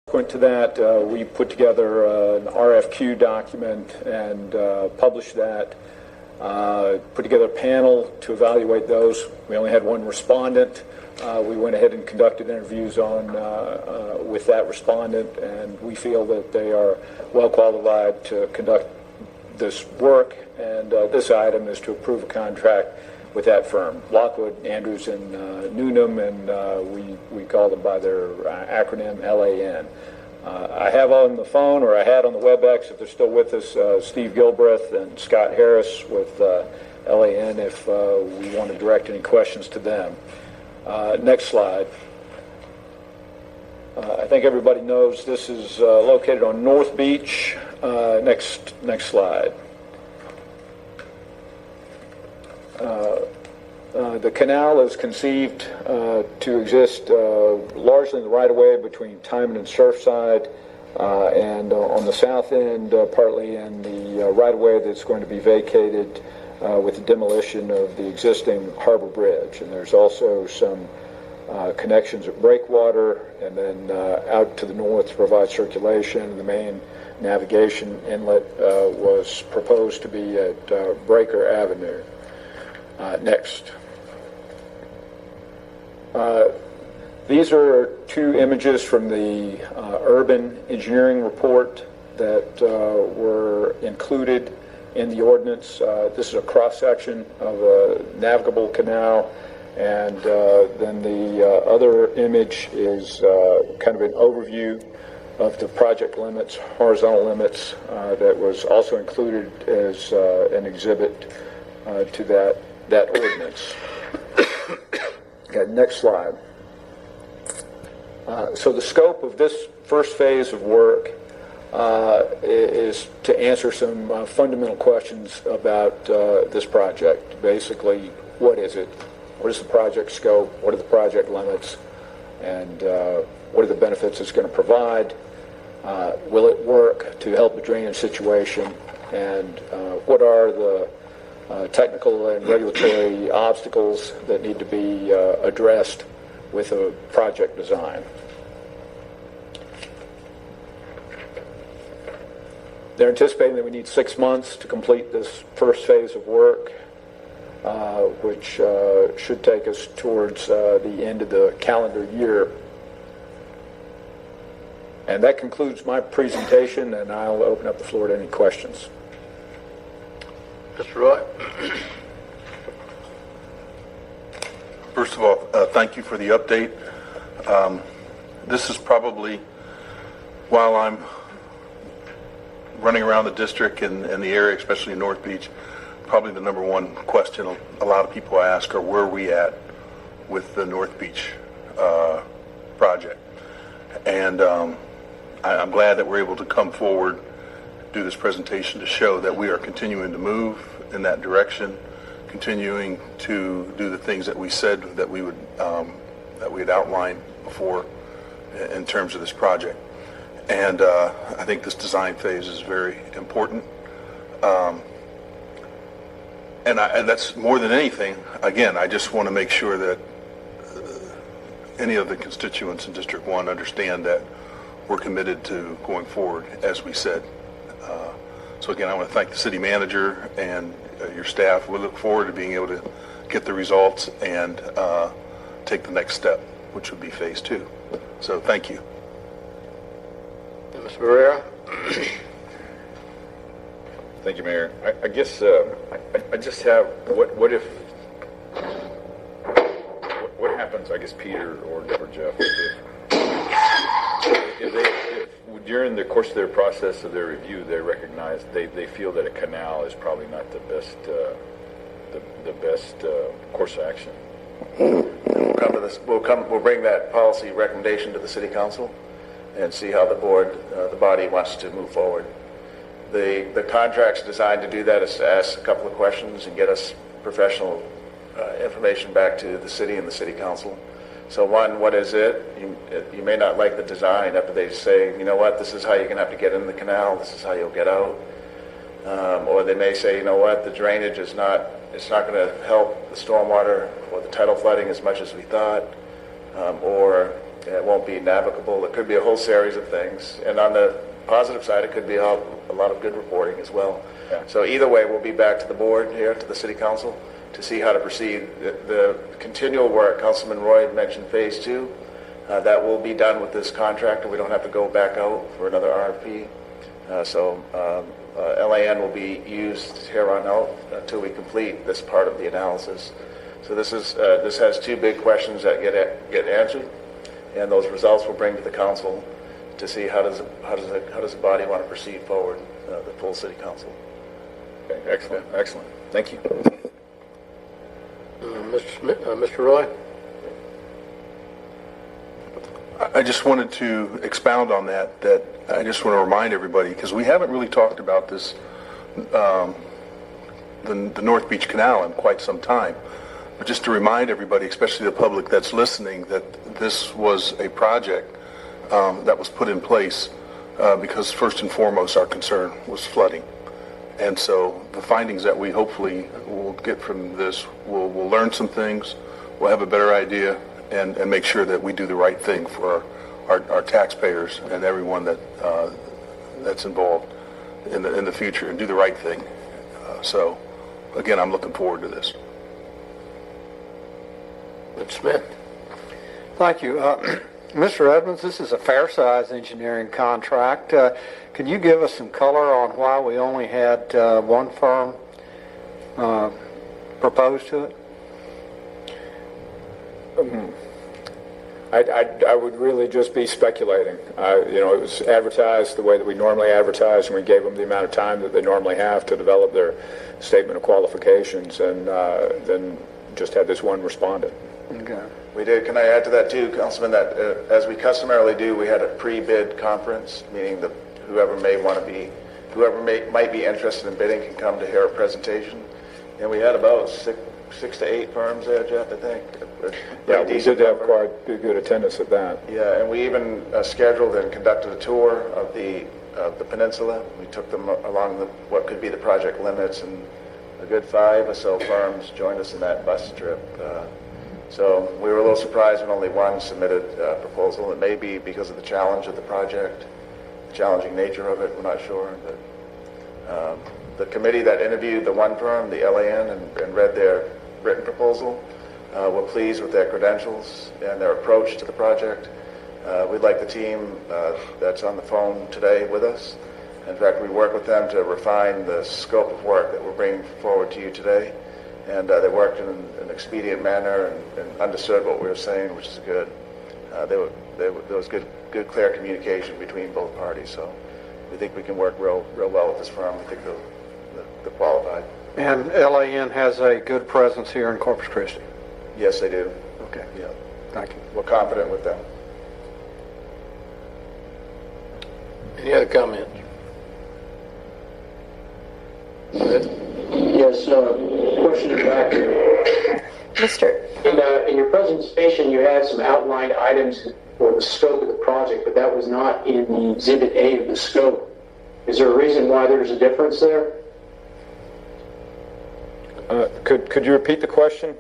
Subsequent to that, we put together an RFQ document and published that. Put together a panel to evaluate those. We only had one respondent. We went ahead and conducted interviews with that respondent, and we feel that they are well qualified to conduct this work. And this item is to approve a contract with that firm, Lockwood, Andrews, and Newnham, and we call them by their acronym LAN. I have on the phone, or I had on the WebEx, if they're still with us, Steve Gilbreth and Scott Harris with LAN, if we want to direct any questions to them. Next slide. I think everybody knows this is located on North Beach. Next slide. The canal is conceived to exist largely in the right-of-way between Timon and Surfside, and on the south end, partly in the right-of-way that's going to be vacated with the demolition of the existing harbor bridge. And there's also some connections at Breakwater, and then out to the north to provide circulation. The main navigation inlet was proposed to be at Breaker Avenue. Next. These are two images from the urban engineering report that were included in the ordinance. This is a cross-section of a navigable canal, and then the other image is kind of an overview of the project limits, horizontal limits, that was also included as an exhibit to that ordinance. Okay, next slide. So the scope of this first phase of work is to answer some fundamental questions about this project. Basically, what is it? What is the project scope? What are the project limits? And what are the benefits it's going to provide? Will it work to help the drainage situation? And what are the technical and regulatory obstacles that need to be addressed with a project design? They're anticipating that we need 6 months to complete this first phase of work, which should take us towards the end of the calendar year. And that concludes my presentation, and I'll open up the floor to any questions. Mr. Roy? First of all, thank you for the update. This is probably, while I'm running around the district and the area, especially in North Beach, probably the number one question a lot of people ask are where are we at with the North Beach project. And I'm glad that we're able to come forward, do this presentation to show that we are continuing to move in that direction, continuing to do the things that we said that we would that we had outlined before in terms of this project. And I think this design phase is very important. And that's more than anything. Again, I just want to make sure that any of the constituents in District 1 understand that we're committed to going forward as we said. So again, I want to thank the city manager and your staff. We look forward to being able to get the results and take the next step, which would be phase 2. So thank you. Mr. Barrera? Thank you, Mayor. I guess I just have, what if, what happens, I guess, Peter or Jeff, if during the course of their process of their review, they recognize, they feel that a canal is probably not the best course of action. We'll come to this. We'll bring that policy recommendation to the City Council and see how the body wants to move forward. The contract's designed to do that, is to ask a couple of questions and get us professional information back to the city and the City Council. So one, what is it? You may not like the design after they say, you know what, this is how you're going to have to get in the canal, this is how you'll get out. Or they may say, you know what, the drainage is not, it's not going to help the stormwater or the tidal flooding as much as we thought. Or It won't be navigable. It could be a whole series of things. And on the positive side, it could be a lot of good reporting as well. Yeah. So either way, we'll be back to the board here, to the City Council, to see how to proceed. The continual work, Councilman Roy mentioned phase 2, that will be done with this contractor. We don't have to go back out for another RFP. LAN will be used here on out until we complete this part of the analysis. So this has 2 big questions that get answered, and those results we'll bring to the council to see how does the body want to proceed forward, the full City Council. Okay, excellent, excellent. Thank you. Mr. Roy? I just wanted to expound on that I just want to remind everybody, because we haven't really talked about this, the North Beach Canal in quite some time. But just to remind everybody, especially the public that's listening, that this was a project that was put in place because first and foremost our concern was flooding. And so the findings that we hopefully will get from this, we'll learn some things, we'll have a better idea, and make sure that we do the right thing for our taxpayers and everyone that's involved in the future, and do the right thing. So again, I'm looking forward to this. Mr. Smith? Thank you. Mr. Edmonds, this is a fair-sized engineering contract. Can you give us some color on why we only had one firm proposed to it? I would really just be speculating. It was advertised the way that we normally advertise, and we gave them the amount of time that they normally have to develop their statement of qualifications, and then just had this one respondent. Okay. We did. Can I add to that too, Councilman, that as we customarily do, we had a pre-bid conference, meaning that whoever might be interested in bidding can come to hear a presentation. And we had about six to eight firms there, Jeff, I think. Yeah, we did have quite a good attendance at that. Yeah, and we even scheduled and conducted a tour of the peninsula. We took them along what could be the project limits, and a good 5 or so firms joined us in that bus trip. So we were a little surprised when only one submitted a proposal. It may be because of the challenge of the project, the challenging nature of it, we're not sure. But the committee that interviewed the one firm, the LAN, and read their written proposal, were pleased with their credentials and their approach to the project. We'd like the team that's on the phone today with us. In fact, we work with them to refine the scope of work that we're bringing forward to you today. And they worked in an expedient manner and understood what we were saying, which is good. There was good, clear communication between both parties. So we think we can work real well with this firm. We think they're qualified. And LAN has a good presence here in Corpus Christi. Yes, they do. Okay. Yeah. Thank you. We're confident with them. Any other comments? Yes, question back. Mr. In your presentation, you had some outlined items for the scope of the project, but that was not in the Exhibit A of the scope. Is there a reason why there's a difference there? Could you repeat the question?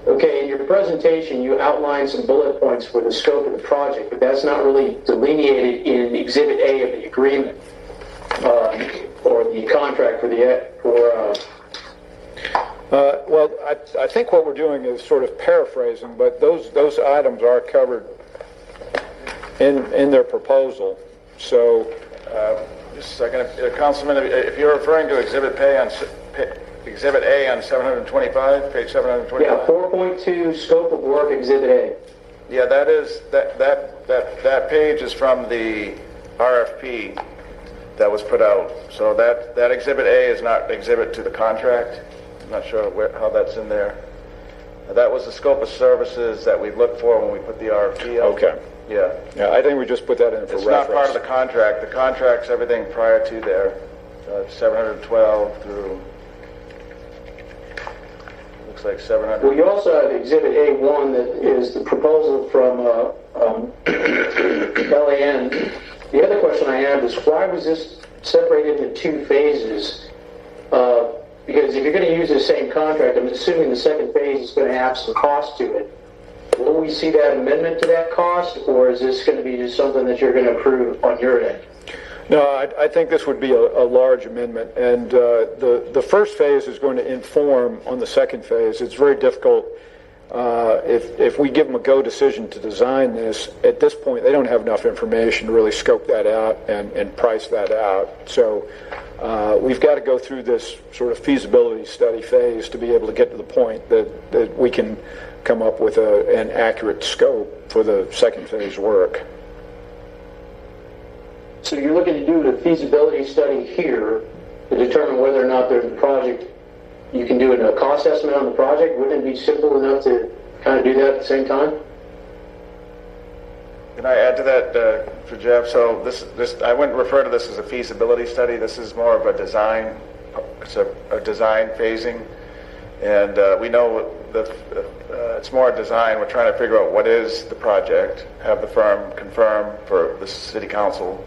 Okay, in your presentation, you outlined some bullet points for the scope of the project, but that's not really delineated in Exhibit A of the agreement or the contract Well, I think what we're doing is sort of paraphrasing, but those items are covered in their proposal. So, Just a second, Councilman, if you're referring to Exhibit A on 725, page 725. Yeah, 4.2 scope of work, Exhibit A. Yeah, that page is from the RFP that was put out. So that Exhibit A is not exhibit to the contract. I'm not sure how that's in there. That was the scope of services that we looked for when we put the RFP out. okay. Yeah. I think we just put that in for It's reference. not part of the contract. The contract's everything prior to there, 712 through, looks like 700. Well, you also have Exhibit A1 that is the proposal from LAN. The other question I have is why was this separated into 2 phases? Because if you're going to use the same contract, I'm assuming the second phase is going to have some cost to it. will we see that amendment to that cost, or is this going to be just something that you're going to approve on your end? No, I think this would be a large amendment, and the first phase is going to inform on the second phase. It's very difficult if we give them a go decision to design this. At this point, they don't have enough information to really scope that out and price that out. So we've got to go through this sort of feasibility study phase to be able to get to the point that we can come up with an accurate scope for the second phase work. So you're looking to do the feasibility study here to determine whether or not there's a project, you can do a cost estimate on the project? Wouldn't it be simple enough to kind of do that at the same time? Can I add to that for Jeff? So this I wouldn't refer to this as a feasibility study. This is more of a design. It's a design phasing, and we know that it's more a design. We're trying to figure out what is the project, have the firm confirm for the city council,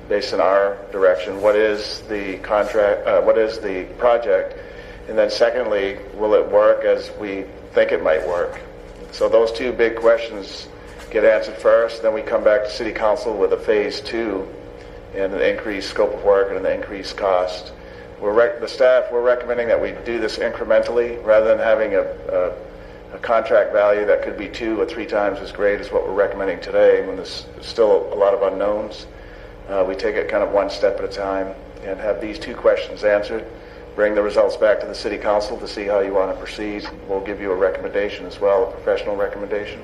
based on our direction, what is the contract, what is the project, and then secondly, will it work as we think it might work? So those two big questions get answered first, then we come back to city council with a phase 2 and an increased scope of work and an increased cost. The staff, we're recommending that we do this incrementally rather than having a contract value that could be 2 or 3 times as great as what we're recommending today when there's still a lot of unknowns. We take it kind of one step at a time and have these 2 questions answered, bring the results back to the city council to see how you want to proceed. We'll give you a recommendation as well, a professional recommendation.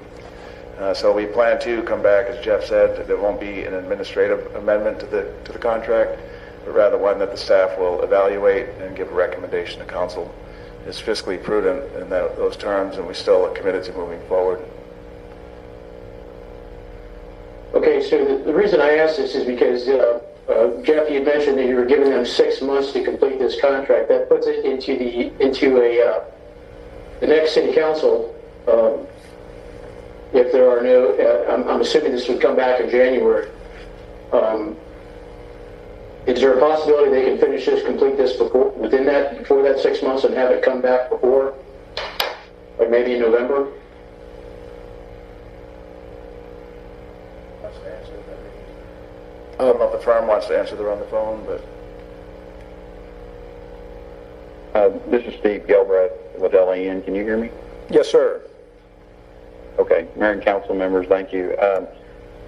So we plan to come back, as Jeff said, there won't be an administrative amendment to the contract, but rather one that the staff will evaluate and give a recommendation to council. It's fiscally prudent in those terms, and we still are committed to moving forward. Okay, so the reason I asked this is because, Jeff, you had mentioned that you were giving them 6 months to complete this contract. That puts it into the next city council. If there are no, I'm assuming this would come back in January. Is there a possibility they can finish this, complete this before that 6 months, and have it come back before, like maybe in November? I don't know if the firm wants to answer, they're on the phone, but... This is Steve Gilbreth with LAN. Can you hear me? Yes, sir. Okay. Mayor and council members, thank you.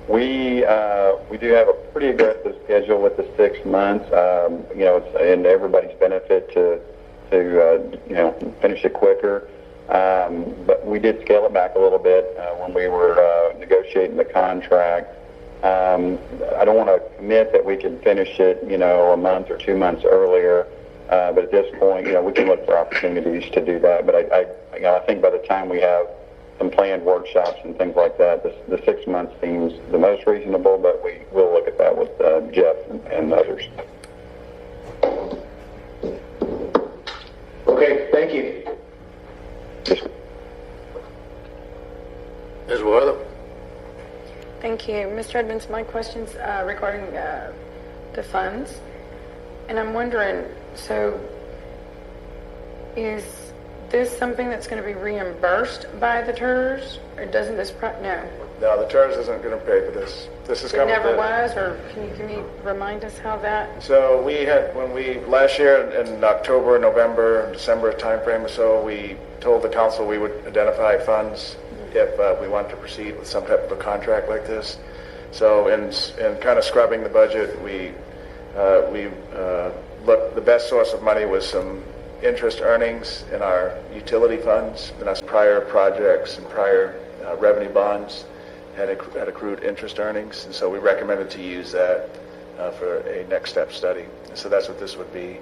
We do have a pretty aggressive schedule with the 6 months. It's in everybody's benefit to finish it quicker. But we did scale it back a little bit when we were negotiating the contract. I don't want to commit that we can finish it, a month or 2 months earlier. But at this point, we can look for opportunities to do that. But I think by the time we have some planned workshops and things like that, the 6 months seems the most reasonable. But we will look at that with Jeff and others. Okay, thank you. Ms. Wortham? Thank you. Mr. Edmonds, my question's regarding the funds. And I'm wondering, so is this something that's going to be reimbursed by the TERS? Or doesn't this, no? No, the TERS isn't going to pay for this. This is It coming. never was, or can you remind us how that? So we had, last year in October, November, December timeframe or so, we told the council we would identify funds if we wanted to proceed with some type of a contract like this. So in kind of scrubbing the budget, we looked, the best source of money was some interest earnings in our utility funds, and that's prior projects and prior revenue bonds had accrued interest earnings, and so we recommended to use that for a next step study. And so that's what this would be.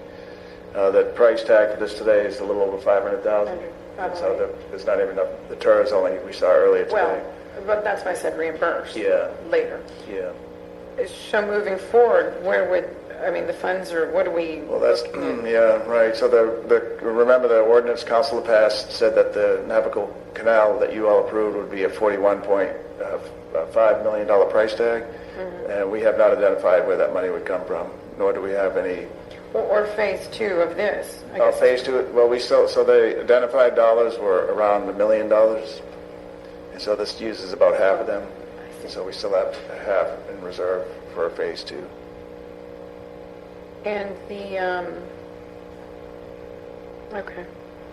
The price tag for this today is a little over $500,000. So there's not even enough. The TERS only we saw earlier today. Well, but that's why I said reimbursed. Yeah. Later. Yeah. So moving forward, where would, the funds, or what do we? Well, that's, yeah, right. So remember the ordinance council passed said that the navigable canal that you all approved would be a $41.5 million price tag. Mm-hmm. And we have not identified where that money would come from, nor do we have any. Or phase 2 of this. Phase 2, well, so the identified dollars were around $1 million. And so this uses about half of them. And so we still have half in reserve for phase 2. And okay.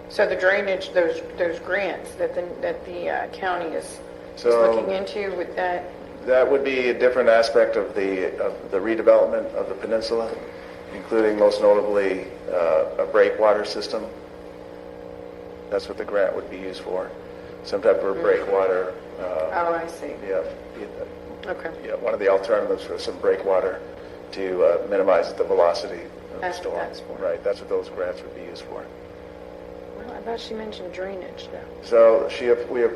So the drainage, those grants that the county is looking into with that. That would be a different aspect of the redevelopment of the peninsula, including most notably a breakwater system. That's what the grant would be used for. Some type of breakwater. Oh, I see. Yeah. Okay. Yeah, one of the alternatives for some breakwater to minimize the velocity of the storm. That's for. Right, that's what those grants would be used for. Well, I thought she mentioned drainage, though. So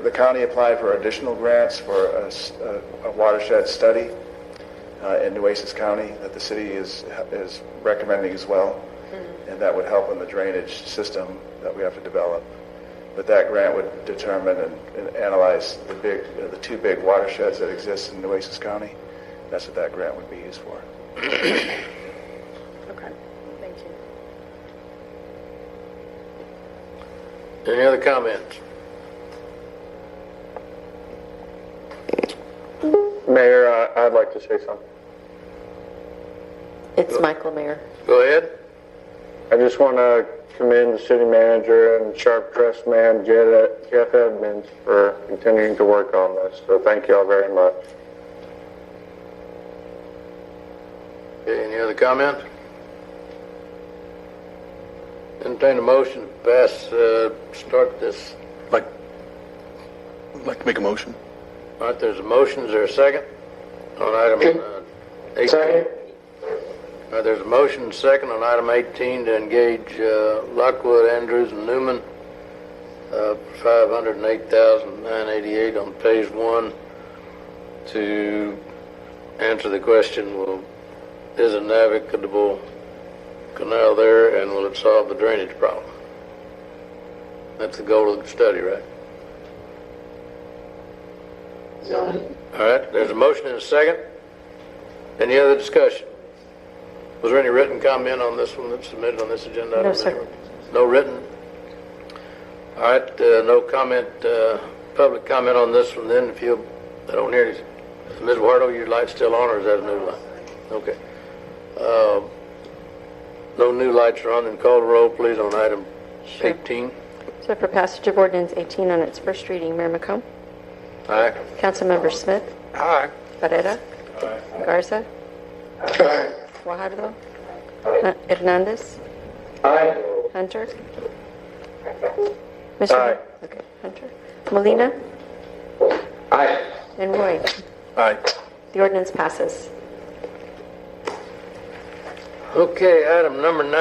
the county applied for additional grants for a watershed study in Nueces County that the city is recommending as well, and that would help in the drainage system that we have to develop. But that grant would determine and analyze the 2 big watersheds that exist in Nueces County. That's what that grant would be used for. Okay. Thank you. Any other comments? Mayor, I'd like to say something. It's Michael, Mayor. Go ahead. I just want to commend the city manager and sharp-dressed man, Jeff Edmonds, for continuing to work on this. So thank you all very much. Okay, any other comment? Entertain a motion to pass, start this. Like to make a motion? All right, there's a motion. Is there a second on item 18? Second. All right, there's a motion and second on item 18 to engage Lockwood, Andrews, and Newman for $508,988 on phase 1 to answer the question, well, is a navigable canal there, and will it solve the drainage problem? That's the goal of the study, right? All right, there's a motion and a second. Any other discussion? Was there any written comment on this one that's submitted on this agenda? No, sir. No written? All right, no comment, public comment on this one then. If you, I don't hear you. Ms. Wardo, your light's still on, or is that a new light? Okay. No new lights are on, then call the roll, please, on item 18. So for passage of ordinance 18 on its first reading, Mayor McComb. Aye. Councilmember Smith. Aye. Barrera. Garza. Guajardo. Hernandez. Aye. Hunter. Mr. Aye. Okay, Hunter. Molina. Aye. And Roy. Aye. The ordinance passes. Okay, item number 9.